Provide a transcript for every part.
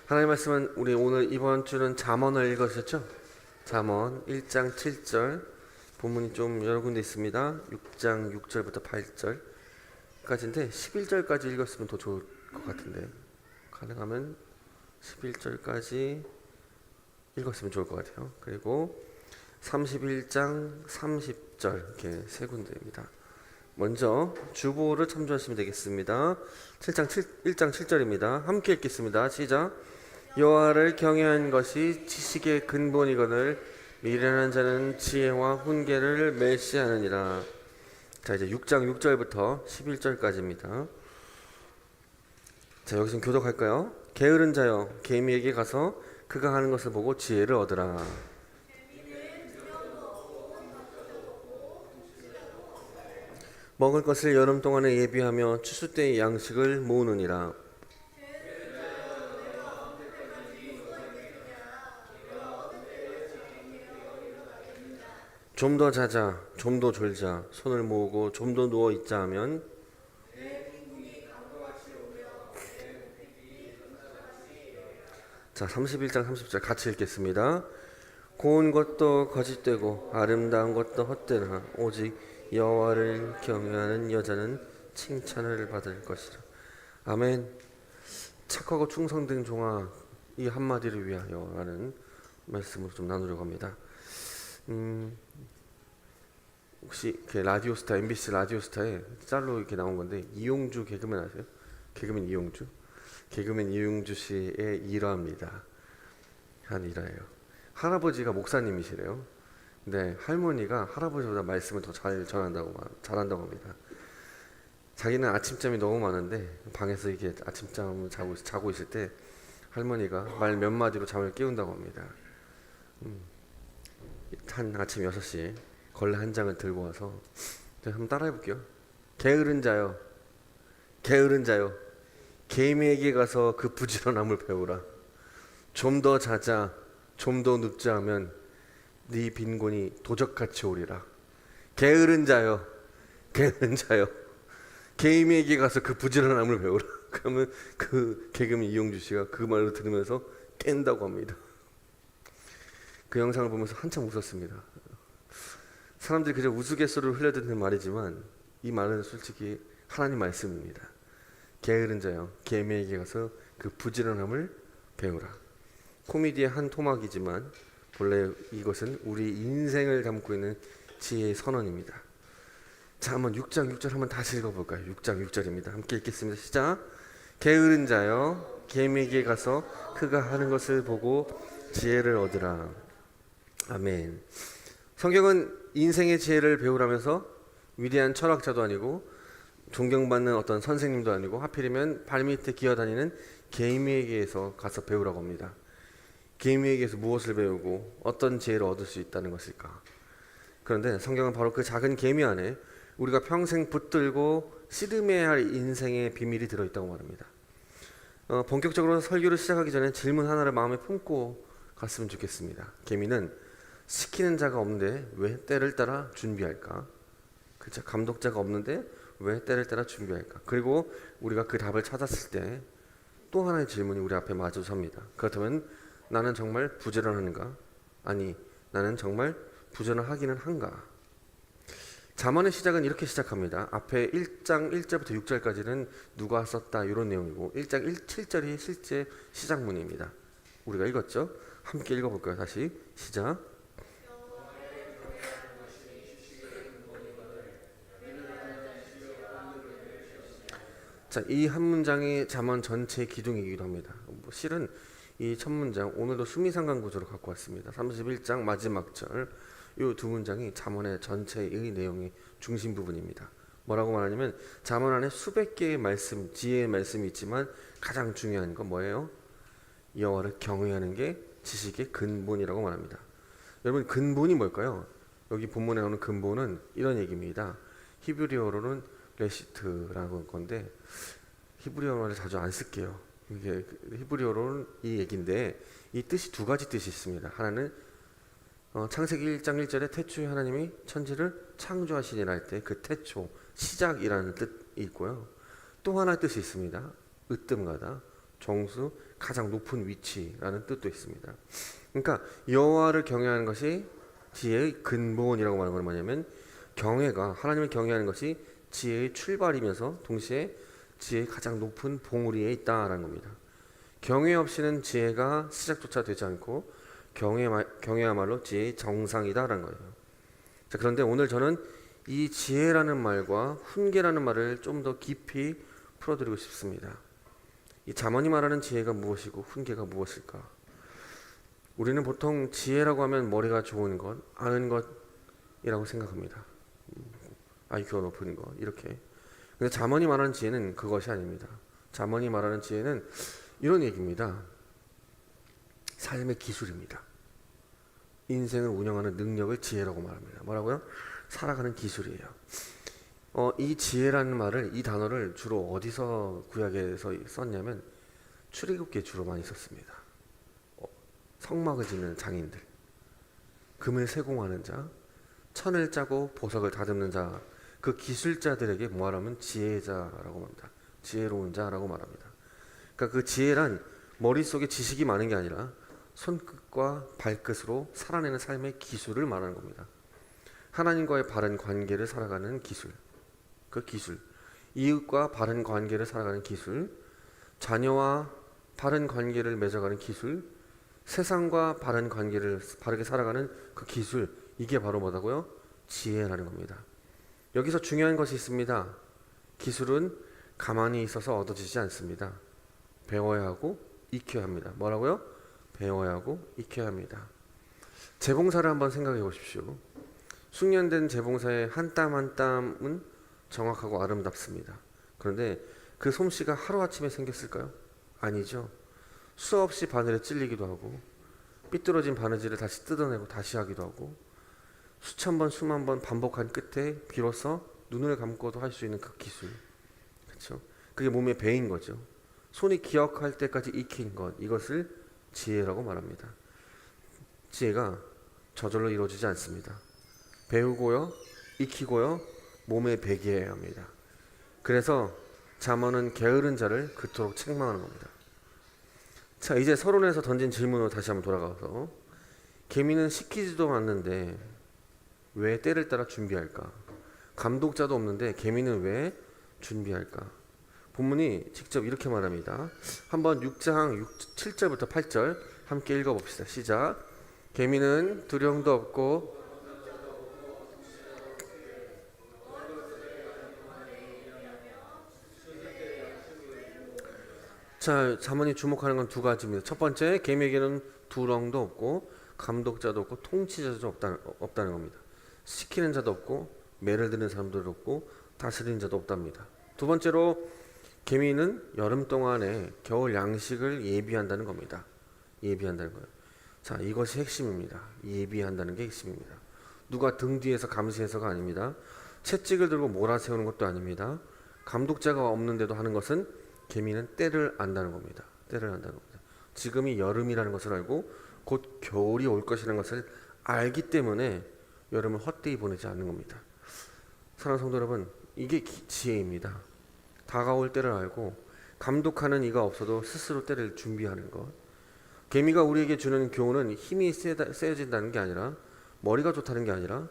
하나님 말씀은 우리 오늘 이번 주는 잠언을 읽으셨죠? 잠언 1장 7절 본문이 좀 여러 군데 있습니다. 6장 6절부터 8절까지인데 11절까지 읽었으면 더 좋을 것 같은데 가능하면 11절까지 읽었으면 좋을 것 같아요. 그리고 31장 30절 이렇게 세 군데입니다. 먼저 주보를 참조하시면 되겠습니다. 1장 7절입니다. 함께 읽겠습니다. 시작. 여호와를 경외하는 것이 지식의 근본이거늘 미련한 자는 지혜와 훈계를 멸시하느니라. 자, 이제 6장 6절부터 11절까지입니다. 자, 여기서 교독할까요? 게으른 자여 개미에게 가서 그가 하는 것을 보고 지혜를 얻으라. 먹을 것을 여름 동안에 예비하며 추수 때의 양식을 모으느니라. 좀 더 자자, 좀 더 졸자, 손을 모으고 좀 더 누워 있자 하면 자, 31장 30절 같이 읽겠습니다. 고운 것도 거짓되고 아름다운 것도 헛되나 오직 여호와를 경외하는 여자는 칭찬을 받을 것이라. 아멘. 착하고 충성된 종아 이 한마디를 위하여 라는 말씀으로 좀 나누려고 합니다. 혹시 이렇게 라디오스타 MBC 라디오스타에 짤로 이렇게 나온 건데 이용주 개그맨 아세요? 개그맨 이용주? 개그맨 이용주 씨의 일화입니다. 한 일화예요. 할아버지가 목사님이시래요. 근데 할머니가 할아버지보다 말씀을 더 잘한다고 합니다. 자기는 아침잠이 너무 많은데 방에서 이렇게 아침잠을 자고 있을 때 할머니가 말 몇 마디로 잠을 깨운다고 합니다. 한 아침 6시에 걸레 한 장을 들고 와서 한번 따라해 볼게요. 게으른 자여, 게으른 자여, 개미에게 가서 그 부지런함을 배우라. 좀 더 자자, 좀 더 눕자 하면 네 빈곤이 도적같이 오리라. 게으른 자여, 게으른 자여, 개미에게 가서 그 부지런함을 배우라. 그러면 그 개그맨 이용주 씨가 그 말을 들으면서 깬다고 합니다. 그 영상을 보면서 한참 웃었습니다. 사람들이 그저 우스갯소리를 흘려듣는 말이지만 이 말은 솔직히 하나님 말씀입니다. 게으른 자여 개미에게 가서 그 부지런함을 배우라. 코미디의 한 토막이지만 본래 이것은 우리 인생을 담고 있는 지혜의 선언입니다. 자, 한번 6장 6절 한번 다시 읽어볼까요? 6장 6절입니다. 함께 읽겠습니다. 시작. 게으른 자여 개미에게 가서 그가 하는 것을 보고 지혜를 얻으라. 아멘. 성경은 인생의 지혜를 배우라면서 위대한 철학자도 아니고 존경받는 어떤 선생님도 아니고 하필이면 발밑에 기어다니는 개미에게서 가서 배우라고 합니다. 개미에게서 무엇을 배우고 어떤 지혜를 얻을 수 있다는 것일까? 그런데 성경은 바로 그 작은 개미 안에 우리가 평생 붙들고 씨름해야 할 인생의 비밀이 들어있다고 말합니다. 본격적으로 설교를 시작하기 전에 질문 하나를 마음에 품고 갔으면 좋겠습니다. 개미는 시키는 자가 없는데 왜 때를 따라 준비할까? 그렇죠? 감독자가 없는데 왜 때를 따라 준비할까? 그리고 우리가 그 답을 찾았을 때 또 하나의 질문이 우리 앞에 마주 섭니다. 그렇다면 나는 정말 부지런한가? 아니, 나는 정말 부지런하기는 한가? 잠언의 시작은 이렇게 시작합니다. 앞에 1장 1절부터 6절까지는 누가 썼다 이런 내용이고 1장 7절이 실제 시작문입니다. 우리가 읽었죠? 함께 읽어볼까요? 다시 시작. 자, 이 한 문장이 잠언 전체의 기둥이기도 합니다. 실은 이 첫 문장 오늘도 수미상관 구조로 갖고 왔습니다. 31장 마지막 절 이 두 문장이 잠언의 전체의 내용의 중심 부분입니다. 뭐라고 말하냐면 잠언 안에 수백 개의 말씀, 지혜의 말씀이 있지만 가장 중요한 건 뭐예요? 여호와를 경외하는 게 지식의 근본이라고 말합니다. 여러분 근본이 뭘까요? 여기 본문에 나오는 근본은 이런 얘기입니다. 히브리어로는 레시트라는 건데 히브리어를 자주 안 쓸게요. 이게 히브리어로는 이 얘기인데 이 뜻이 두 가지 뜻이 있습니다. 하나는 창세기 1장 1절에 태초에 하나님이 천지를 창조하시니라 할 때 그 태초, 시작이라는 뜻이 있고요. 또 하나의 뜻이 있습니다. 으뜸가다, 정수, 가장 높은 위치라는 뜻도 있습니다. 그러니까 여호와를 경외하는 것이 지혜의 근본이라고 말하는 건 뭐냐면 경외가 하나님을 경외하는 것이 지혜의 출발이면서 동시에 지혜의 가장 높은 봉우리에 있다라는 겁니다. 경외 없이는 지혜가 시작조차 되지 않고 경외야말로 지혜의 정상이다라는 거예요. 자, 그런데 오늘 저는 이 지혜라는 말과 훈계라는 말을 좀 더 깊이 풀어드리고 싶습니다. 이 잠언이 말하는 지혜가 무엇이고 훈계가 무엇일까? 우리는 보통 지혜라고 하면 머리가 좋은 것, 아는 것이라고 생각합니다. IQ가 높은 것 이렇게. 근데 잠언이 말하는 지혜는 그것이 아닙니다. 잠언이 말하는 지혜는 이런 얘기입니다. 삶의 기술입니다. 인생을 운영하는 능력을 지혜라고 말합니다. 뭐라고요? 살아가는 기술이에요. 이 지혜라는 말을, 이 단어를 주로 어디서 구약에서 썼냐면 출애굽기에 주로 많이 썼습니다. 성막을 짓는 장인들, 금을 세공하는 자, 천을 짜고 보석을 다듬는 자, 그 기술자들에게 뭐하라면 지혜자라고 합니다. 지혜로운 자라고 말합니다. 그러니까 그 지혜란 머릿속에 지식이 많은 게 아니라 손끝과 발끝으로 살아내는 삶의 기술을 말하는 겁니다. 하나님과의 바른 관계를 살아가는 기술, 그 기술, 이웃과 바른 관계를 살아가는 기술, 자녀와 바른 관계를 맺어가는 기술, 세상과 바른 관계를 바르게 살아가는 그 기술, 이게 바로 뭐다고요? 지혜라는 겁니다. 여기서 중요한 것이 있습니다. 기술은 가만히 있어서 얻어지지 않습니다. 배워야 하고 익혀야 합니다. 뭐라고요? 배워야 하고 익혀야 합니다. 재봉사를 한번 생각해 보십시오. 숙련된 재봉사의 한 땀 한 땀은 정확하고 아름답습니다. 그런데 그 솜씨가 하루아침에 생겼을까요? 아니죠. 수없이 바늘에 찔리기도 하고 삐뚤어진 바느질을 다시 뜯어내고 다시 하기도 하고 수천 번 수만 번 반복한 끝에 비로소 눈을 감고도 할 수 있는 그 기술, 그렇죠? 그게 몸에 배인 거죠. 손이 기억할 때까지 익힌 것, 이것을 지혜라고 말합니다. 지혜가 저절로 이루어지지 않습니다. 배우고요, 익히고요, 몸에 배게 해야 합니다. 그래서 잠언은 게으른 자를 그토록 책망하는 겁니다. 자, 이제 서론에서 던진 질문으로 다시 한번 돌아가서 개미는 시키지도 않는데 왜 때를 따라 준비할까? 감독자도 없는데 개미는 왜 준비할까? 본문이 직접 이렇게 말합니다. 한번 6장 7절부터 8절 함께 읽어봅시다. 시작. 개미는 두령도 없고 자, 잠언이 주목하는 건 두 가지입니다. 첫 번째, 개미에게는 두렁도 없고 감독자도 없고 통치자도 없다는 겁니다. 시키는 자도 없고 매를 드는 사람도 없고 다스리는 자도 없답니다. 두 번째로 개미는 여름 동안에 겨울 양식을 예비한다는 겁니다. 예비한다는 거예요. 자, 이것이 핵심입니다. 예비한다는 게 핵심입니다. 누가 등 뒤에서 감시해서가 아닙니다. 채찍을 들고 몰아세우는 것도 아닙니다. 감독자가 없는데도 하는 것은 개미는 때를 안다는 겁니다. 때를 안다는 겁니다. 지금이 여름이라는 것을 알고 곧 겨울이 올 것이라는 것을 알기 때문에 여름을 헛되이 보내지 않는 겁니다. 사랑하는 성도 여러분, 이게 지혜입니다. 다가올 때를 알고 감독하는 이가 없어도 스스로 때를 준비하는 것. 개미가 우리에게 주는 교훈은 힘이 세진다는 게 아니라 머리가 좋다는 게 아니라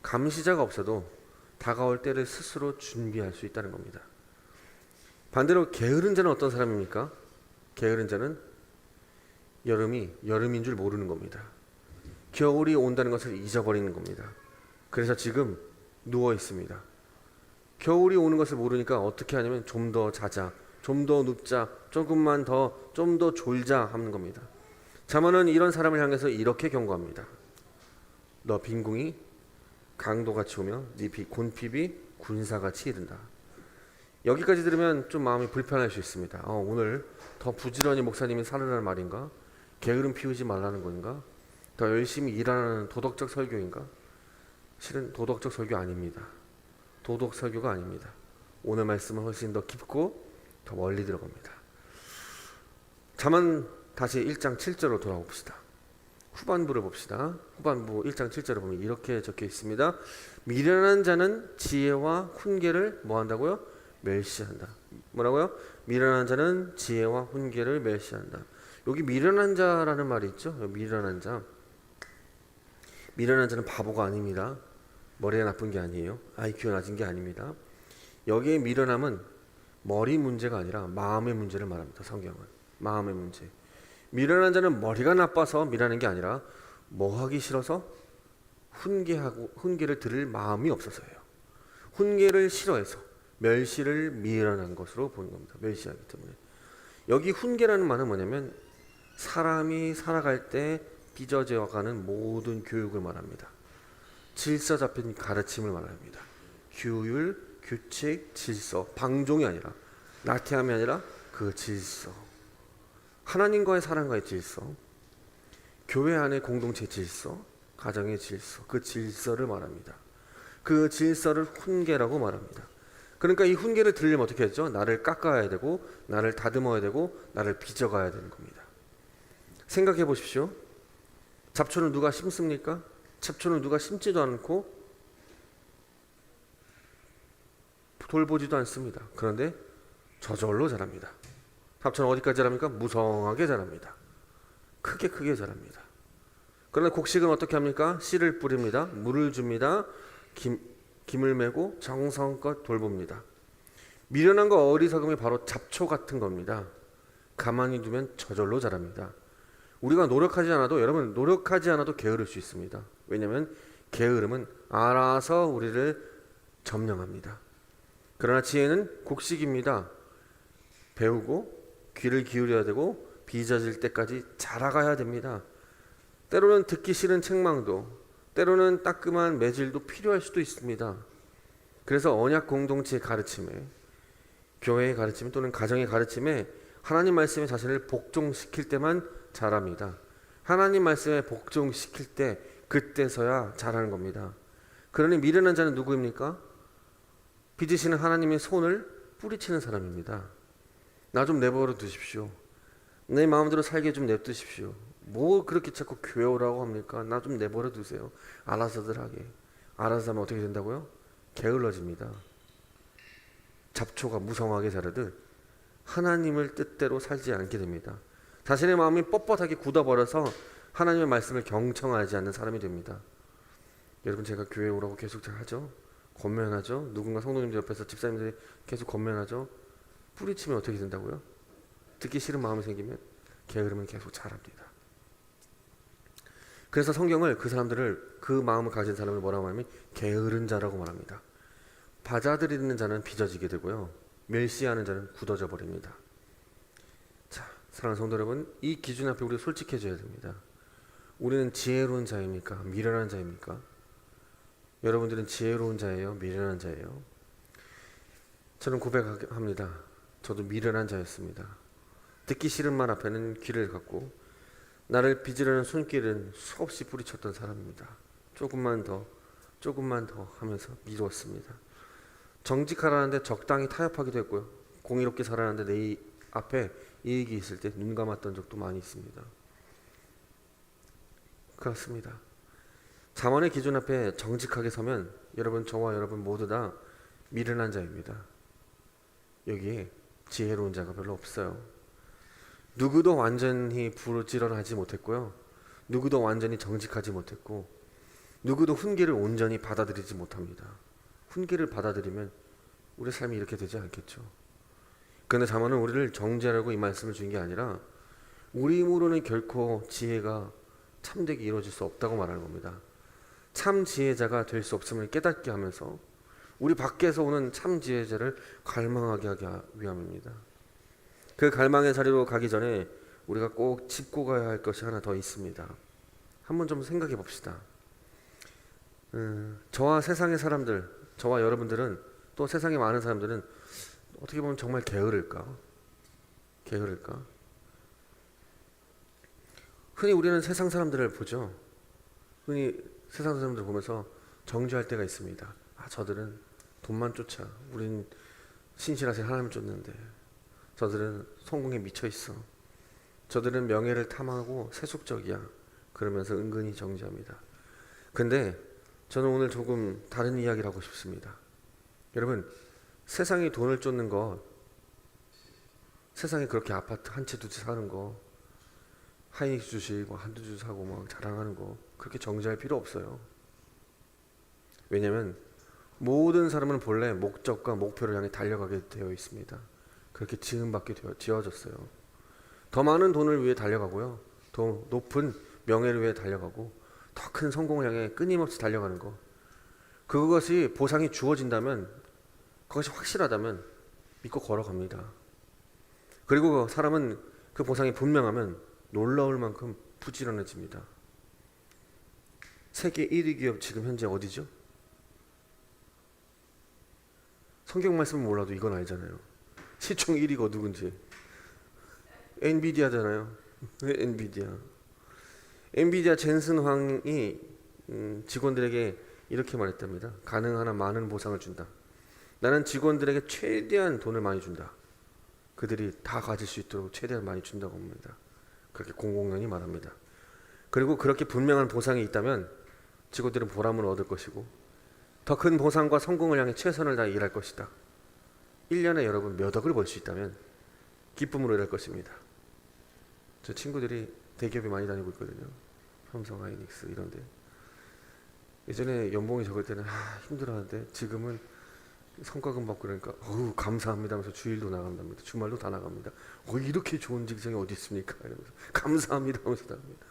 감시자가 없어도 다가올 때를 스스로 준비할 수 있다는 겁니다. 반대로 게으른 자는 어떤 사람입니까? 게으른 자는 여름이 여름인 줄 모르는 겁니다. 겨울이 온다는 것을 잊어버리는 겁니다. 그래서 지금 누워 있습니다. 겨울이 오는 것을 모르니까 어떻게 하냐면 좀 더 자자, 좀 더 눕자, 조금만 더, 좀 더 졸자 하는 겁니다. 잠언은 이런 사람을 향해서 이렇게 경고합니다. 너 빈궁이 강도같이 오며 네 곤핍이 군사같이 이른다. 여기까지 들으면 좀 마음이 불편할 수 있습니다. 오늘 더 부지런히 목사님이 살으라는 말인가? 게으름 피우지 말라는 건가? 더 열심히 일하는 도덕적 설교인가? 실은 도덕적 설교 아닙니다. 도덕 설교가 아닙니다. 오늘 말씀은 훨씬 더 깊고 더 멀리 들어갑니다. 잠언 다시 1장 7절로 돌아봅시다. 후반부를 봅시다. 후반부 1장 7절을 보면 이렇게 적혀 있습니다. 미련한 자는 지혜와 훈계를 뭐 한다고요? 멸시한다. 뭐라고요? 미련한 자는 지혜와 훈계를 멸시한다. 여기 미련한 자라는 말이 있죠. 미련한 자. 미련한 자는 바보가 아닙니다. 머리가 나쁜 게 아니에요. IQ가 낮은 게 아닙니다. 여기에 미련함은 머리 문제가 아니라 마음의 문제를 말합니다. 성경은. 마음의 문제. 미련한 자는 머리가 나빠서 미련한 게 아니라 뭐 하기 싫어서 훈계를 들을 마음이 없어서예요. 훈계를 싫어해서 멸시를 미련한 것으로 보는 겁니다. 멸시하기 때문에. 여기 훈계라는 말은 뭐냐면 사람이 살아갈 때 빚어져가는 모든 교육을 말합니다. 질서 잡힌 가르침을 말합니다. 규율, 규칙, 질서, 방종이 아니라 나태함이 아니라 그 질서. 하나님과의 사랑과의 질서, 교회 안의 공동체 질서, 가정의 질서, 그 질서를 말합니다. 그 질서를 훈계라고 말합니다. 그러니까 이 훈계를 들으려면 어떻게 했죠? 나를 깎아야 되고 나를 다듬어야 되고 나를 빚어가야 되는 겁니다. 생각해 보십시오. 잡초는 누가 심습니까? 잡초는 누가 심지도 않고 돌보지도 않습니다. 그런데 저절로 자랍니다. 잡초는 어디까지 자랍니까? 무성하게 자랍니다. 크게 자랍니다. 그러나 곡식은 어떻게 합니까? 씨를 뿌립니다. 물을 줍니다. 김을 메고 정성껏 돌봅니다. 미련함과 어리석음이 바로 잡초 같은 겁니다. 가만히 두면 저절로 자랍니다. 우리가 노력하지 않아도, 여러분 노력하지 않아도 게으를 수 있습니다. 왜냐하면 게으름은 알아서 우리를 점령합니다. 그러나 지혜는 곡식입니다. 배우고 귀를 기울여야 되고 빚어질 때까지 자라가야 됩니다. 때로는 듣기 싫은 책망도, 때로는 따끔한 매질도 필요할 수도 있습니다. 그래서 언약 공동체의 가르침에, 교회의 가르침 또는 가정의 가르침에 하나님 말씀에 자신을 복종시킬 때만 자랍니다. 하나님 말씀에 복종시킬 때 그때서야 자라는 겁니다. 그러니 미련한 자는 누구입니까? 빚으시는 하나님의 손을 뿌리치는 사람입니다. 나 좀 내버려 두십시오. 내 마음대로 살게 좀 냅두십시오. 뭐 그렇게 자꾸 교회 오라고 합니까? 나 좀 내버려 두세요. 알아서들 하게. 알아서 하면 어떻게 된다고요? 게을러집니다. 잡초가 무성하게 자라듯 하나님을 뜻대로 살지 않게 됩니다. 자신의 마음이 뻣뻣하게 굳어버려서 하나님의 말씀을 경청하지 않는 사람이 됩니다. 여러분, 제가 교회 오라고 계속 하죠? 권면하죠? 누군가 성도님들 옆에서 집사님들이 계속 권면하죠? 뿌리치면 어떻게 된다고요? 듣기 싫은 마음이 생기면 게으르면 계속 자랍니다. 그래서 성경을 그 사람들을, 그 마음을 가진 사람을 뭐라고 하냐면 게으른 자라고 말합니다. 받아들이는 자는 빚어지게 되고요, 멸시하는 자는 굳어져 버립니다. 자, 사랑하는 성도 여러분, 이 기준 앞에 우리 솔직해져야 됩니다. 우리는 지혜로운 자입니까? 미련한 자입니까? 여러분들은 지혜로운 자예요? 미련한 자예요? 저는 고백합니다. 저도 미련한 자였습니다. 듣기 싫은 말 앞에는 귀를 갖고 나를 빚으려는 손길은 수없이 뿌리쳤던 사람입니다. 조금만 더 하면서 미뤘습니다. 정직하라는데 적당히 타협하기도 했고요, 공의롭게 살아라는데 내 앞에 이익이 있을 때 눈 감았던 적도 많이 있습니다. 그렇습니다. 잠언의 기준 앞에 정직하게 서면 여러분, 저와 여러분 모두 다 미련한 자입니다. 여기에 지혜로운 자가 별로 없어요. 누구도 완전히 부지런하지 못했고요, 누구도 완전히 정직하지 못했고, 누구도 훈계를 온전히 받아들이지 못합니다. 훈계를 받아들이면 우리 삶이 이렇게 되지 않겠죠. 그런데 잠언은 우리를 정죄하려고 이 말씀을 준 게 아니라 우리 힘으로는 결코 지혜가 참되게 이루어질 수 없다고 말하는 겁니다. 참 지혜자가 될 수 없음을 깨닫게 하면서 우리 밖에서 오는 참 지혜자를 갈망하게 하기 위함입니다. 그 갈망의 자리로 가기 전에 우리가 꼭 짚고 가야 할 것이 하나 더 있습니다. 한번 좀 생각해 봅시다. 저와 세상의 사람들, 저와 여러분들은, 또 세상에 많은 사람들은 어떻게 보면 정말 게으를까? 흔히 우리는 세상 사람들을 보죠. 흔히 세상 사람들을 보면서 정죄할 때가 있습니다. 아, 저들은 돈만 쫓아. 우린 신실하게 하나님을 쫓는데. 저들은 성공에 미쳐 있어. 저들은 명예를 탐하고 세속적이야. 그러면서 은근히 정죄합니다. 근데 저는 오늘 조금 다른 이야기를 하고 싶습니다. 여러분, 세상이 돈을 쫓는 거, 세상에 그렇게 아파트 한 채 두 채 사는 거, 하이닉스 주식 뭐 한두 주 사고 막 자랑하는 거 그렇게 정지할 필요 없어요. 왜냐하면 모든 사람은 본래 목적과 목표를 향해 달려가게 되어 있습니다. 그렇게 지어졌어요. 더 많은 돈을 위해 달려가고요. 더 높은 명예를 위해 달려가고 더 큰 성공을 향해 끊임없이 달려가는 거. 그것이 보상이 주어진다면, 그것이 확실하다면 믿고 걸어갑니다. 그리고 사람은 그 보상이 분명하면 놀라울 만큼 부지런해집니다. 세계 1위 기업 지금 현재 어디죠? 성경 말씀은 몰라도 이건 알잖아요. 시총 1위가 누군지. 엔비디아잖아요. 엔비디아 젠슨 황이 직원들에게 이렇게 말했답니다. 가능한 한 많은 보상을 준다. 나는 직원들에게 최대한 돈을 많이 준다. 그들이 다 가질 수 있도록 최대한 많이 준다고 합니다. 그렇게 공공연히 말합니다. 그리고 그렇게 분명한 보상이 있다면 직원들은 보람을 얻을 것이고 더 큰 보상과 성공을 향해 최선을 다해 일할 것이다. 1년에 여러분 몇 억을 벌 수 있다면 기쁨으로 일할 것입니다. 저 친구들이 대기업에 많이 다니고 있거든요. 삼성, 하이닉스 이런데. 예전에 연봉이 적을 때는 힘들어하는데 지금은 성과금 받고 그러니까 감사합니다 하면서 주일도 나간답니다. 주말도 다 나갑니다. 이렇게 좋은 직장이 어디 있습니까? 이러면서 감사합니다 하면서 나갑니다.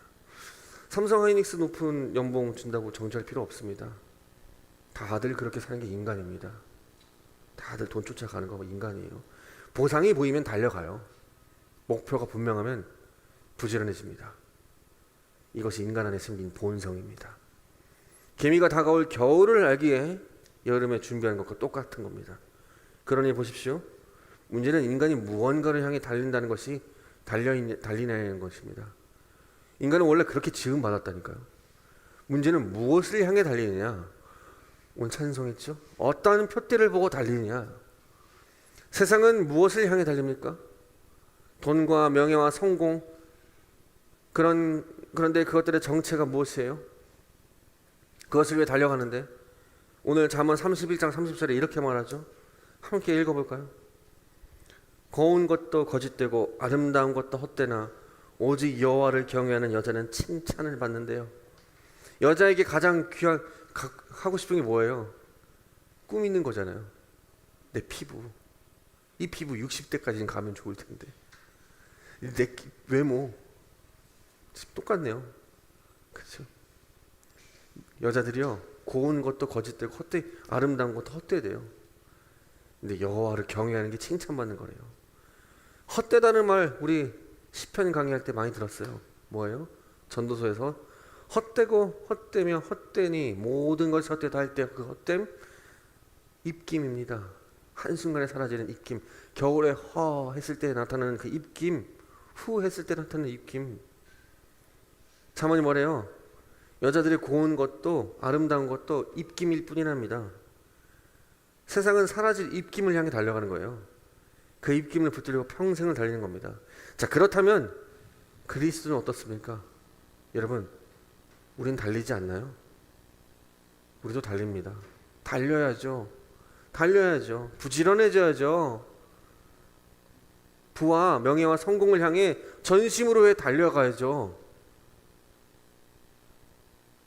삼성, 하이닉스 높은 연봉 준다고 정지할 필요 없습니다. 다들 그렇게 사는 게 인간입니다. 다들 돈 쫓아가는 거 인간이에요. 보상이 보이면 달려가요. 목표가 분명하면 부지런해집니다. 이것이 인간 안에 생긴 본성입니다. 개미가 다가올 겨울을 알기에 여름에 준비하는 것과 똑같은 겁니다. 그러니 보십시오. 문제는 인간이 무언가를 향해 달린다는 것이 달리냐는 것입니다. 인간은 원래 그렇게 지음받았다니까요. 문제는 무엇을 향해 달리느냐. 오늘 찬송했죠? 어떠한 표대를 보고 달리느냐. 세상은 무엇을 향해 달립니까? 돈과 명예와 성공, 그런데 그것들의 정체가 무엇이에요? 그것을 위해 달려가는데 오늘 잠언 31장 30절에 이렇게 말하죠. 함께 읽어볼까요? 고운 것도 거짓되고 아름다운 것도 헛되나 오직 여호와를 경외하는 여자는 칭찬을 받는데요. 여자에게 가장 하고 싶은 게 뭐예요? 꿈 있는 거잖아요. 내 피부, 이 피부 60대까지는 가면 좋을 텐데 내 외모 똑같네요. 그렇죠? 여자들이요 고운 것도 거짓되고 아름다운 것도 헛되대요. 근데 여호와를 경외하는 게 칭찬받는 거래요. 헛되다는 말 우리 시편 강의할 때 많이 들었어요. 뭐예요? 전도서에서 헛되고 헛되며 헛되니 모든 것이 헛되다 할 때 그 헛됨 입김입니다. 한순간에 사라지는 입김. 겨울에 허 했을 때 나타나는 그 입김, 후 했을 때 나타나는 입김. 잠언이 뭐래요? 여자들이 고운 것도 아름다운 것도 입김일 뿐이랍니다. 세상은 사라질 입김을 향해 달려가는 거예요. 그 입김을 붙들고 평생을 달리는 겁니다. 자, 그렇다면 그리스도는 어떻습니까? 여러분, 우린 달리지 않나요? 우리도 달립니다. 달려야죠. 부지런해져야죠. 부와 명예와 성공을 향해 전심으로 달려가야죠.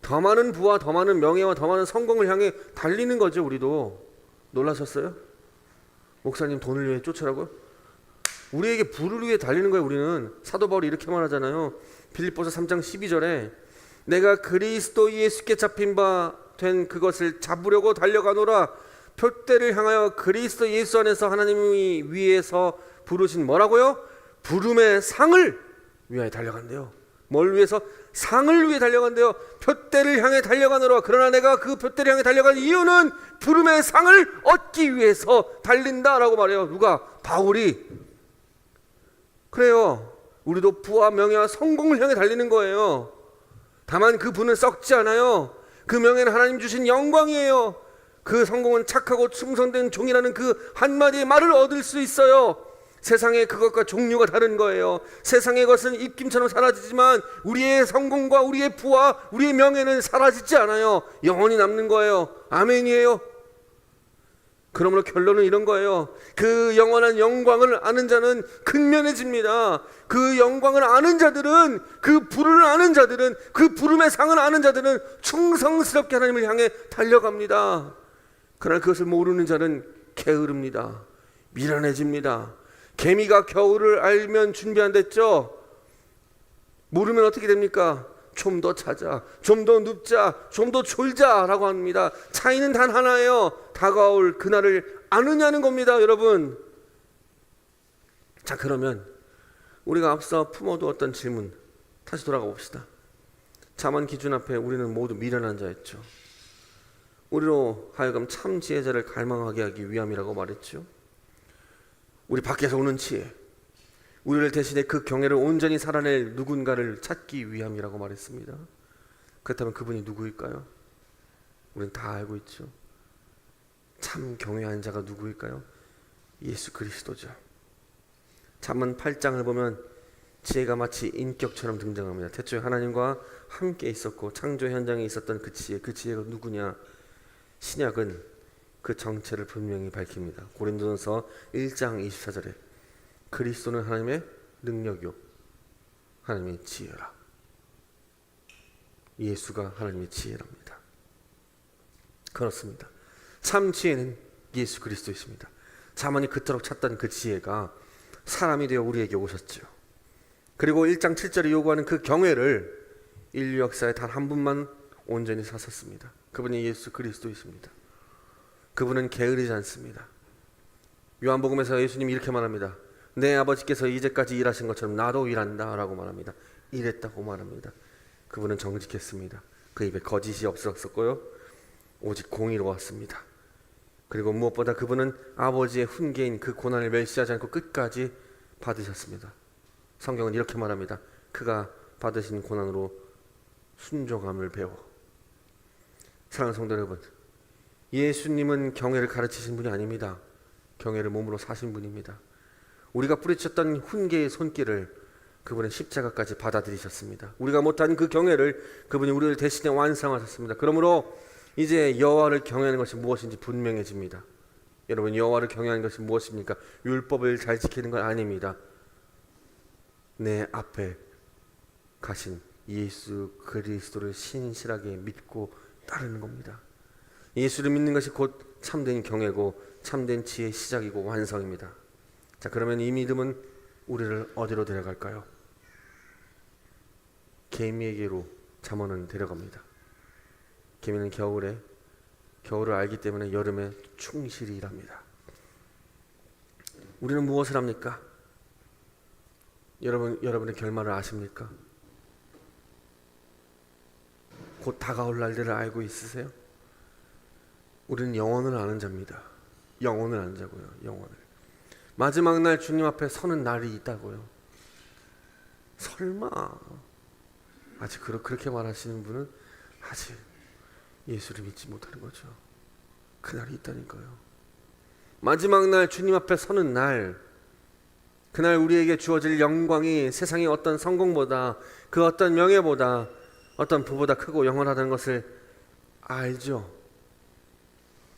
더 많은 부와 더 많은 명예와 더 많은 성공을 향해 달리는 거죠. 우리도. 놀라셨어요? 목사님 돈을 위해 쫓으라고요? 우리에게 부를 위해 달리는 거예요. 우리는. 사도 바울이 이렇게 말하잖아요. 빌립보서 3장 12절에 내가 그리스도 예수께 잡힌 바 된 그것을 잡으려고 달려가노라. 표대를 향하여 그리스도 예수 안에서 하나님이 위에서 부르신 뭐라고요? 부름의 상을 위하여 달려간대요. 뭘 위해서? 상을 위해 달려간대요. 표대를 향해 달려가노라. 그러나 내가 그 표대를 향해 달려간 이유는 부름의 상을 얻기 위해서 달린다라고 말해요. 누가? 바울이. 그래요. 우리도 부와 명예와 성공을 향해 달리는 거예요. 다만 그 부는 썩지 않아요. 그 명예는 하나님 주신 영광이에요. 그 성공은 착하고 충성된 종이라는 그 한마디의 말을 얻을 수 있어요. 세상의 그것과 종류가 다른 거예요. 세상의 것은 입김처럼 사라지지만 우리의 성공과 우리의 부와 우리의 명예는 사라지지 않아요. 영원히 남는 거예요. 아멘이에요. 그러므로 결론은 이런 거예요. 그 영원한 영광을 아는 자는 근면해집니다. 그 영광을 아는 자들은, 그 부름을 아는 자들은, 그 부름의 상을 아는 자들은 충성스럽게 하나님을 향해 달려갑니다. 그러나 그것을 모르는 자는 게으릅니다. 미련해집니다. 개미가 겨울을 알면 준비한댔죠. 모르면 어떻게 됩니까? 좀 더 자자, 좀 더 눕자, 좀 더 졸자라고 합니다. 차이는 단 하나예요. 다가올 그날을 아느냐는 겁니다, 여러분. 자, 그러면 우리가 앞서 품어두었던 질문 다시 돌아가 봅시다. 잠언 기준 앞에 우리는 모두 미련한 자였죠. 우리로 하여금 참 지혜자를 갈망하게 하기 위함이라고 말했죠. 우리 밖에서 오는 지혜, 우리를 대신해 그 경애를 온전히 살아낼 누군가를 찾기 위함이라고 말했습니다. 그렇다면 그분이 누구일까요? 우리는 다 알고 있죠. 참 경외하는 자가 누구일까요? 예수 그리스도죠. 잠언 8장을 보면 지혜가 마치 인격처럼 등장합니다. 태초에 하나님과 함께 있었고 창조 현장에 있었던 그 지혜가 누구냐? 신약은 그 정체를 분명히 밝힙니다. 고린도전서 1장 24절에 그리스도는 하나님의 능력이요 하나님의 지혜라. 예수가 하나님의 지혜랍니다. 그렇습니다. 참 지혜는 예수 그리스도이십니다. 잠언이 그토록 찾던 그 지혜가 사람이 되어 우리에게 오셨죠. 그리고 1장 7절이 요구하는 그 경외를 인류 역사에 단 한 분만 온전히 사셨습니다. 그분이 예수 그리스도이십니다. 그분은 게으르지 않습니다. 요한복음에서 예수님이 이렇게 말합니다. 내 아버지께서 이제까지 일하신 것처럼 나도 일한다 라고 말합니다. 일했다고 말합니다. 그분은 정직했습니다. 그 입에 거짓이 없었고요, 오직 공의로웠습니다. 그리고 무엇보다 그분은 아버지의 훈계인 그 고난을 멸시하지 않고 끝까지 받으셨습니다. 성경은 이렇게 말합니다. 그가 받으신 고난으로 순종함을 배워. 사랑하는 성도 여러분, 예수님은 경애를 가르치신 분이 아닙니다. 경애를 몸으로 사신 분입니다. 우리가 뿌리쳤던 훈계의 손길을 그분은 십자가까지 받아들이셨습니다. 우리가 못한 그 경애를 그분이 우리를 대신에 완성하셨습니다. 그러므로 이제 여호와를 경외하는 것이 무엇인지 분명해집니다. 여러분, 여호와를 경외하는 것이 무엇입니까? 율법을 잘 지키는 건 아닙니다. 내 앞에 가신 예수 그리스도를 신실하게 믿고 따르는 겁니다. 예수를 믿는 것이 곧 참된 경외고 참된 지혜의 시작이고 완성입니다. 자, 그러면 이 믿음은 우리를 어디로 데려갈까요? 개미에게로 잠언은 데려갑니다. 개미는 겨울을 알기 때문에 여름에 충실히 일합니다. 우리는 무엇을 합니까? 여러분의 결말을 아십니까? 곧 다가올 날들을 알고 있으세요? 우리는 영원을 아는 자입니다. 영원을 아는 자고요. 영원을. 마지막 날 주님 앞에 서는 날이 있다고요. 설마 아직 그렇게 말하시는 분은 아직 예수를 믿지 못하는 거죠. 그날이 있다니까요. 마지막 날 주님 앞에 서는 날, 그날 우리에게 주어질 영광이 세상의 어떤 성공보다, 그 어떤 명예보다, 어떤 부보다 크고 영원하다는 것을 알죠.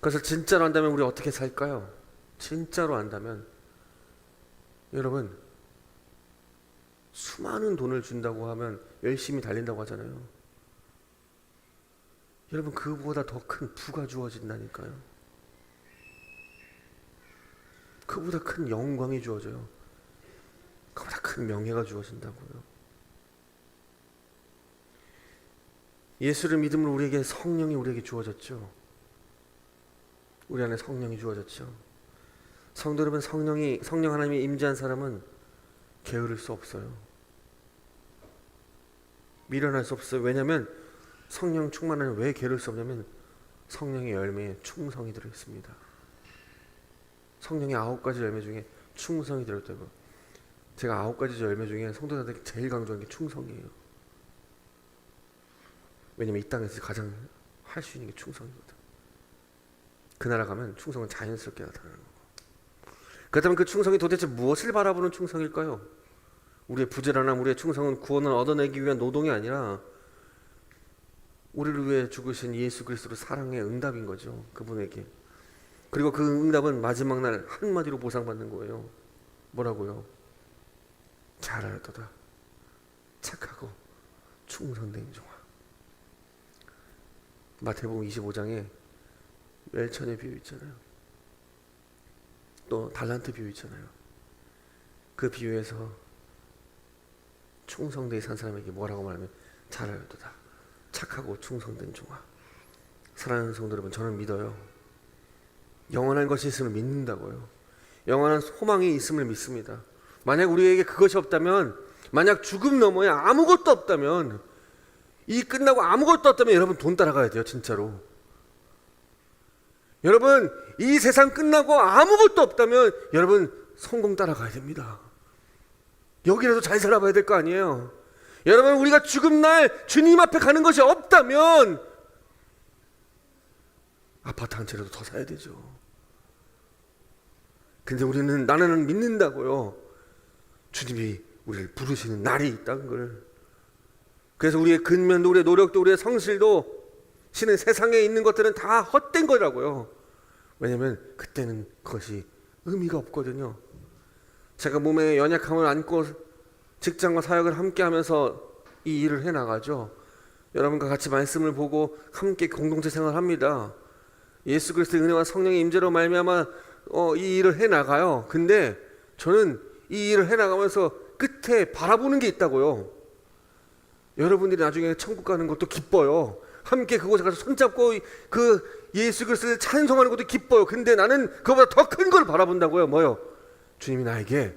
그것을 진짜로 안다면 우리 어떻게 살까요? 진짜로 안다면 여러분, 수많은 돈을 준다고 하면 열심히 달린다고 하잖아요. 여러분, 그보다 더 큰 부가 주어진다니까요. 그보다 큰 영광이 주어져요. 그보다 큰 명예가 주어진다고요. 예수를 믿음으로 우리에게 성령이 우리에게 주어졌죠. 우리 안에 성령이 주어졌죠. 성도 여러분, 성령 하나님이 임재한 사람은 게으를 수 없어요. 미련할 수 없어요. 왜냐하면 성령 충만하면 왜 게으를 수 없냐면 성령의 열매에 충성이 들어있습니다. 성령의 9가지 열매 중에 충성이 들어있다고. 제가 9가지 열매 중에 성도들한테 제일 강조하는 게 충성이에요. 왜냐면 이 땅에서 가장 할 수 있는 게 충성이거든. 그 나라 가면 충성은 자연스럽게 나타나는 거고. 그렇다면 그 충성이 도대체 무엇을 바라보는 충성일까요? 우리의 부지런함, 우리의 충성은 구원을 얻어내기 위한 노동이 아니라 우리를 위해 죽으신 예수 그리스도의 사랑의 응답인 거죠. 그분에게. 그리고 그 응답은 마지막 날 한마디로 보상받는 거예요. 뭐라고요? 잘하였도다 착하고 충성된 종아. 마태복음 25장에 멸천의 비유 있잖아요. 또 달란트 비유 있잖아요. 그 비유에서 충성되게 산 사람에게 뭐라고 말하면 잘하였도다 착하고 충성된 종아. 사랑하는 성도 여러분, 저는 믿어요. 영원한 것이 있음을 믿는다고요. 영원한 소망이 있음을 믿습니다. 만약 우리에게 그것이 없다면, 만약 죽음 너머에 아무것도 없다면, 이 끝나고 아무것도 없다면 여러분 돈 따라가야 돼요. 진짜로. 여러분 이 세상 끝나고 아무것도 없다면 여러분 성공 따라가야 됩니다. 여기라도 잘 살아봐야 될 거 아니에요. 여러분 우리가 죽음 날 주님 앞에 가는 것이 없다면 아파트 한 채라도 더 사야 되죠. 근데 나는 믿는다고요. 주님이 우리를 부르시는 날이 있다는 걸. 그래서 우리의 근면도 우리의 노력도 우리의 성실도 신은 세상에 있는 것들은 다 헛된 거라고요. 왜냐하면 그때는 그것이 의미가 없거든요. 제가 몸에 연약함을 안고 직장과 사역을 함께 하면서 이 일을 해나가죠. 여러분과 같이 말씀을 보고 함께 공동체 생활을 합니다. 예수 그리스도의 은혜와 성령의 임재로 말미암아 이 일을 해나가요. 근데 저는 이 일을 해나가면서 끝에 바라보는 게 있다고요. 여러분들이 나중에 천국 가는 것도 기뻐요. 함께 그곳에 가서 손잡고 그 예수 그리스도를 찬송하는 것도 기뻐요. 근데 나는 그거보다 더 큰 걸 바라본다고요. 뭐요? 주님이 나에게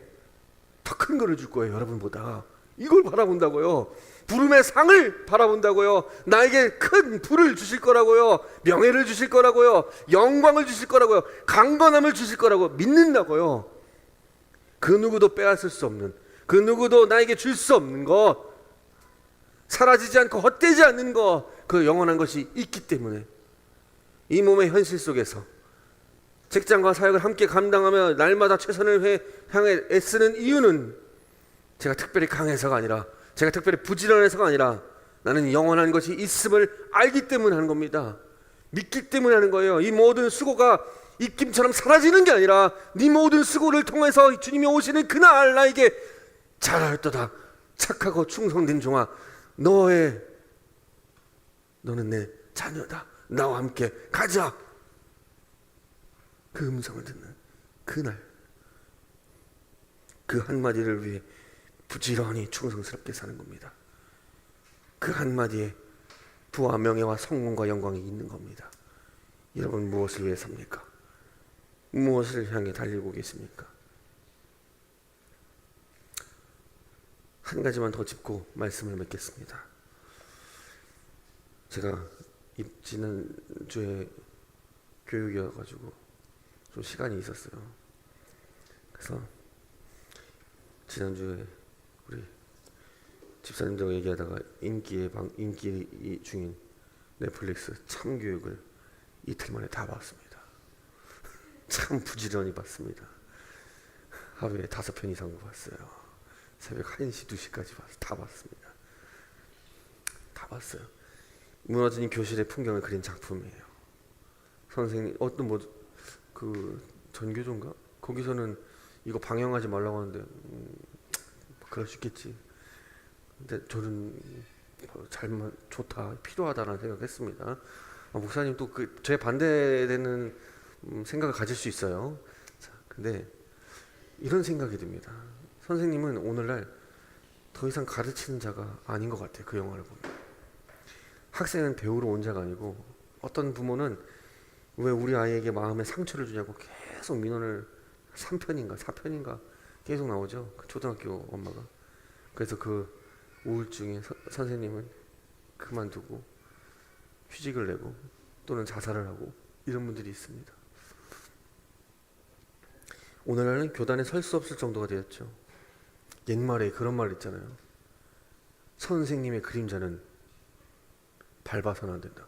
더 큰 거를 줄 거예요. 여러분보다. 이걸 바라본다고요. 부름의 상을 바라본다고요. 나에게 큰 부를 주실 거라고요. 명예를 주실 거라고요. 영광을 주실 거라고요. 강건함을 주실 거라고 믿는다고요. 그 누구도 빼앗을 수 없는, 그 누구도 나에게 줄 수 없는 것, 사라지지 않고 헛되지 않는 것, 그 영원한 것이 있기 때문에 이 몸의 현실 속에서 직장과 사역을 함께 감당하며 날마다 최선을 향해 애쓰는 이유는 제가 특별히 강해서가 아니라, 제가 특별히 부지런해서가 아니라 나는 영원한 것이 있음을 알기 때문에 하는 겁니다. 믿기 때문에 하는 거예요. 이 모든 수고가 입김처럼 사라지는 게 아니라 네 모든 수고를 통해서 주님이 오시는 그날 나에게 잘하였도다 착하고 충성된 종아, 너는 내 자녀다. 나와 함께 가자. 그 음성을 듣는 그날, 그 한마디를 위해 부지런히 충성스럽게 사는 겁니다. 그 한마디에 부와 명예와 성공과 영광이 있는 겁니다. 여러분 무엇을 위해 삽니까? 무엇을 향해 달리고 계십니까? 한 가지만 더 짚고 말씀을 맺겠습니다. 제가 지난주에 교육이어가지고 좀 시간이 있었어요. 그래서 지난주에 우리 집사님들과 얘기하다가 인기 중인 넷플릭스 참교육을 이틀 만에 다 봤습니다. 참 부지런히 봤습니다. 하루에 5편 이상 봤어요. 새벽 1시, 2시까지 다 봤습니다. 다 봤어요. 무너진 교실의 풍경을 그린 작품이에요. 선생님 그 전교조인가? 거기서는 이거 방영하지 말라고 하는데 그럴 수 있겠지. 근데 저는 좋다, 필요하다라는 생각을 했습니다. 목사님 또 제 반대되는 생각을 가질 수 있어요. 자, 근데 이런 생각이 듭니다. 선생님은 오늘날 더 이상 가르치는 자가 아닌 것 같아요. 그 영화를 보면 학생은 배우러 온 자가 아니고, 어떤 부모는 왜 우리 아이에게 마음에 상처를 주냐고 계속 민원을 3편인가 4편인가 계속 나오죠. 그 초등학교 엄마가. 그래서 그 우울증에 선생님은 그만두고 휴직을 내고 또는 자살을 하고 이런 분들이 있습니다. 오늘날은 교단에 설 수 없을 정도가 되었죠. 옛말에 그런 말 있잖아요. 선생님의 그림자는 밟아서는 안 된다.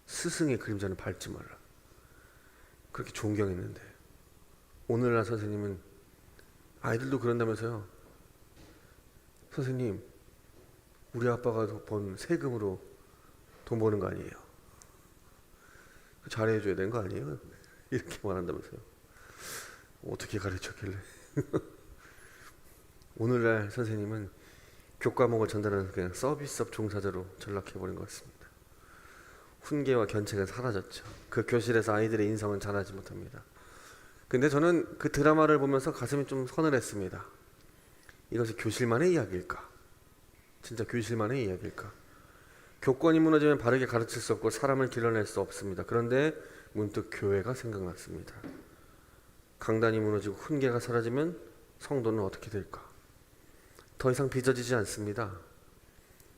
스승의 그림자는 밟지 말라. 그렇게 존경했는데 오늘날 선생님은 아이들도 그런다면서요. 선생님, 우리 아빠가 번 세금으로 돈 버는 거 아니에요. 잘해줘야 되는 거 아니에요? 이렇게 말한다면서요. 어떻게 가르쳤길래? 오늘날 선생님은 교과목을 전달하는 그냥 서비스업 종사자로 전락해버린 것 같습니다. 훈계와 견책은 사라졌죠. 그 교실에서 아이들의 인성은 자라지 못합니다. 근데 저는 그 드라마를 보면서 가슴이 좀 서늘했습니다. 이것이 교실만의 이야기일까? 진짜 교실만의 이야기일까? 교권이 무너지면 바르게 가르칠 수 없고 사람을 길러낼 수 없습니다. 그런데 문득 교회가 생각났습니다. 강단이 무너지고 훈계가 사라지면 성도는 어떻게 될까? 더 이상 빚어지지 않습니다.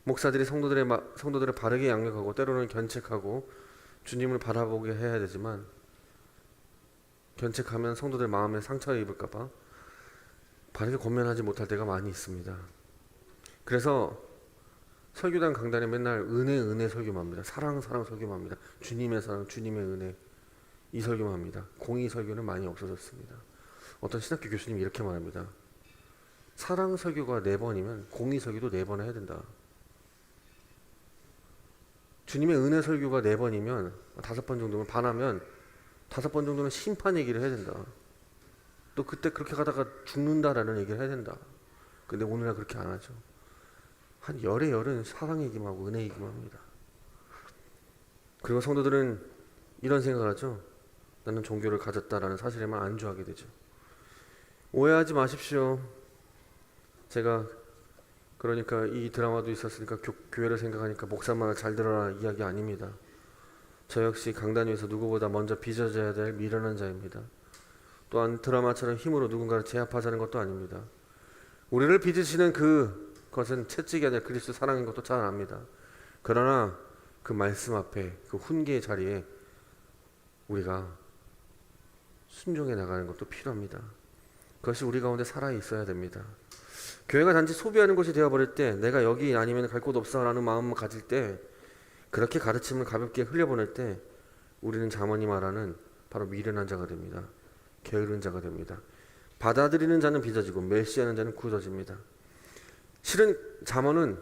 목사들이 성도들을 바르게 양육하고 때로는 견책하고 주님을 바라보게 해야 되지만 견책하면 성도들 마음에 상처를 입을까봐 바르게 권면하지 못할 때가 많이 있습니다. 그래서 설교단 강단에 맨날 은혜 설교만 합니다. 사랑 설교만 합니다. 주님의 사랑, 주님의 은혜, 이 설교만 합니다. 공의 설교는 많이 없어졌습니다. 어떤 신학교 교수님이 이렇게 말합니다. 사랑 설교가 4번이면 공의 설교도 4번 해야 된다. 주님의 은혜 설교가 4번이면 5번 정도면 반하면 5번 정도는 심판 얘기를 해야 된다. 또 그때 그렇게 가다가 죽는다라는 얘기를 해야 된다. 근데 오늘날 그렇게 안 하죠. 한 열의 열은 사랑 얘기만 하고 은혜 얘기만 합니다. 그리고 성도들은 이런 생각을 하죠. 나는 종교를 가졌다라는 사실에만 안주하게 되죠. 오해하지 마십시오. 제가 그러니까 이 드라마도 있었으니까 교회를 생각하니까 목사만 잘 들어라 이야기 아닙니다. 저 역시 강단 위에서 누구보다 먼저 빚어져야 될 미련한 자입니다. 또한 드라마처럼 힘으로 누군가를 제압하자는 것도 아닙니다. 우리를 빚으시는 그것은 채찍이 아니라 그리스도 사랑인 것도 잘 압니다. 그러나 그 말씀 앞에 그 훈계의 자리에 우리가 순종해 나가는 것도 필요합니다. 그것이 우리 가운데 살아 있어야 됩니다. 교회가 단지 소비하는 곳이 되어버릴 때 내가 여기 아니면 갈 곳 없어 라는 마음을 가질 때 그렇게 가르침을 가볍게 흘려보낼 때 우리는 잠언이 말하는 바로 미련한 자가 됩니다. 게으른 자가 됩니다. 받아들이는 자는 빚어지고 멸시하는 자는 굳어집니다. 실은 잠언은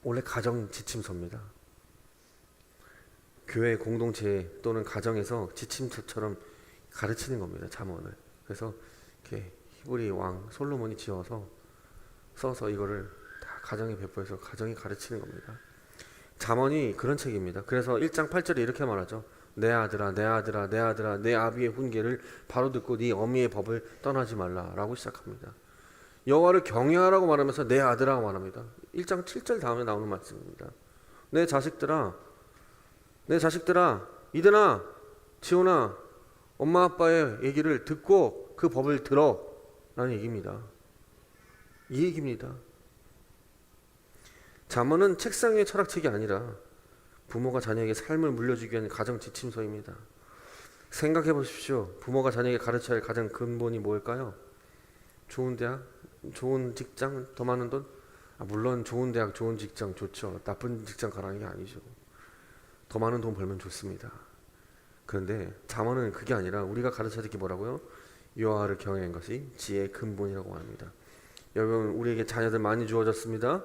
원래 가정 지침서입니다. 교회 공동체 또는 가정에서 지침서처럼 가르치는 겁니다. 잠언을. 그래서 이렇게 히브리 왕 솔로몬이 써서 이거를 다 가정에 배포해서 가정이 가르치는 겁니다. 잠언이 그런 책입니다. 그래서 1장 8절에 이렇게 말하죠. 내 아들아 내 아비의 훈계를 바로 듣고 네 어미의 법을 떠나지 말라라고 시작합니다. 여호와를 경외하라고 말하면서 내 아들아고 말합니다. 1장 7절 다음에 나오는 말씀입니다. 내 자식들아 이든아 지온아 엄마 아빠의 얘기를 듣고 그 법을 들어 라는 얘기입니다. 이 얘기입니다. 잠언은 책상 위의 철학책이 아니라 부모가 자녀에게 삶을 물려주기 위한 가정 지침서입니다. 생각해 보십시오. 부모가 자녀에게 가르쳐야 할 가장 근본이 뭘까요? 좋은 대학, 좋은 직장, 더 많은 돈? 물론 좋은 대학, 좋은 직장 좋죠. 나쁜 직장 가라는 게 아니죠. 더 많은 돈 벌면 좋습니다. 그런데 잠언은 그게 아니라 우리가 가르쳐야 될 게 뭐라고요? 여호와를 경외하는 것이 지혜의 근본이라고 합니다. 여러분 우리에게 자녀들 많이 주어졌습니다.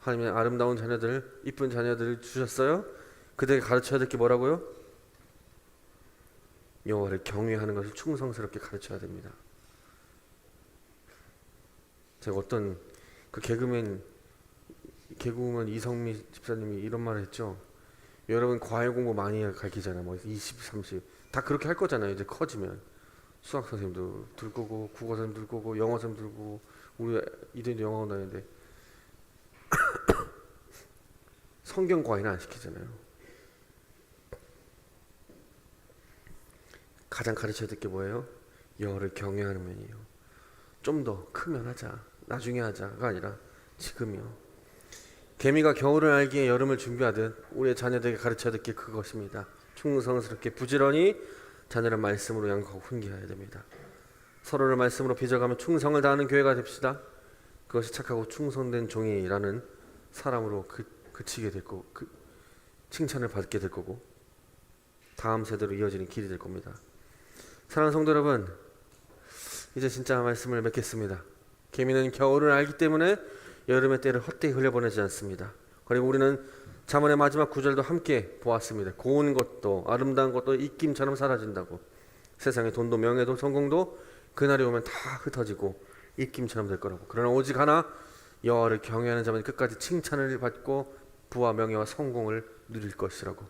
하나님의 아름다운 자녀들, 이쁜 자녀들을 주셨어요. 그들에게 가르쳐야 될 게 뭐라고요? 여호와를 경외하는 것을 충성스럽게 가르쳐야 됩니다. 제가 어떤 그 개그우먼 이성미 집사님이 이런 말을 했죠. 여러분 과외 공부 많이 가르치잖아요. 뭐 20, 30 다 그렇게 할 거잖아요. 이제 커지면 수학 선생님도 들 거고 국어 선생님 들 거고 영어 선생님 들 거고 우리 이들도 영어학원 다니는데 성경 과외는 안 시키잖아요. 가장 가르쳐야 될 게 뭐예요? 여호와를 경외하는 면이에요. 좀 더 크면 하자, 나중에 하자가 아니라 지금이요. 개미가 겨울을 알기에 여름을 준비하듯 우리의 자녀들에게 가르쳐야 될 게 그것입니다. 충성스럽게 부지런히 자녀를 말씀으로 양육하고 훈계해야 됩니다. 서로를 말씀으로 빚어가며 충성을 다하는 교회가 됩시다. 그것이 착하고 충성된 종이라는 사람으로 그치게 될 거고 칭찬을 받게 될 거고 다음 세대로 이어지는 길이 될 겁니다. 사랑하는 성도 여러분, 이제 진짜 말씀을 맺겠습니다. 개미는 겨울을 알기 때문에 여름의 때를 헛되이 흘려보내지 않습니다. 그리고 우리는 잠언의 마지막 구절도 함께 보았습니다. 고운 것도 아름다운 것도 입김처럼 사라진다고. 세상의 돈도 명예도 성공도 그날이 오면 다 흩어지고 입김처럼 될 거라고. 그러나 오직 하나 여호와를 경외하는 자만 끝까지 칭찬을 받고 부와 명예와 성공을 누릴 것이라고.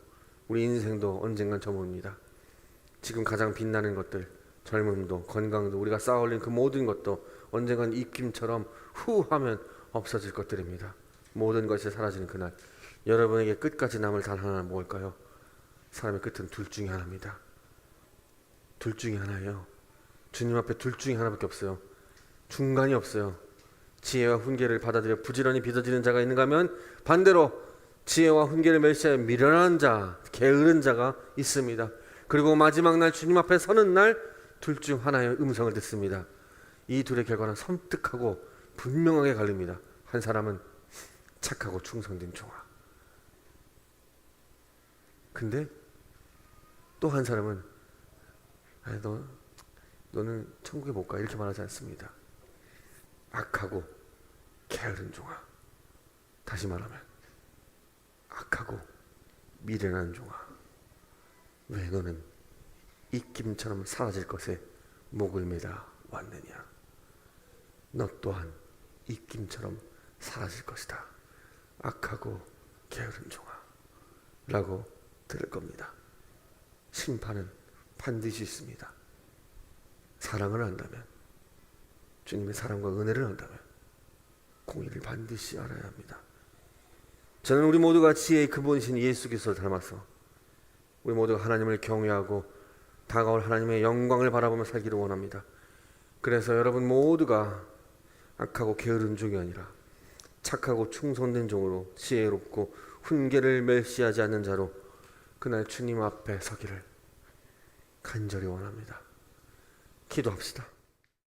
우리 인생도 언젠간 저물입니다. 지금 가장 빛나는 것들, 젊음도 건강도 우리가 쌓아올린 그 모든 것도 언젠간 입김처럼 후 하면 없어질 것들입니다. 모든 것이 사라지는 그날, 여러분에게 끝까지 남을 단 하나는 뭘까요? 사람의 끝은 둘 중에 하나입니다. 둘 중에 하나예요. 주님 앞에 둘 중에 하나밖에 없어요. 중간이 없어요. 지혜와 훈계를 받아들여 부지런히 빚어지는 자가 있는가 하면 반대로 지혜와 훈계를 멸시하여 미련한 자, 게으른 자가 있습니다. 그리고 마지막 날 주님 앞에 서는 날 둘 중 하나의 음성을 듣습니다. 이 둘의 결과는 섬뜩하고 분명하게 갈립니다. 한 사람은 착하고 충성된 종아. 근데 또 한 사람은 너는 천국에 못 가 이렇게 말하지 않습니다. 악하고 게으른 종아. 다시 말하면 악하고 미련한 종아. 왜 너는 입김처럼 사라질 것에 목을 매다 왔느냐. 너 또한 입김처럼 사라질 것이다. 악하고 게으른 종아 라고 들을 겁니다. 심판은 반드시 있습니다. 사랑을 한다면, 주님의 사랑과 은혜를 한다면 공의를 반드시 알아야 합니다. 저는 우리 모두가 지혜의 근본이신 예수 그리스도를 닮아서 우리 모두가 하나님을 경외하고 다가올 하나님의 영광을 바라보며 살기를 원합니다. 그래서 여러분 모두가 악하고 게으른 종이 아니라 착하고 충성된 종으로 지혜롭고 훈계를 멸시하지 않는 자로 그날 주님 앞에 서기를 간절히 원합니다. 기도합시다.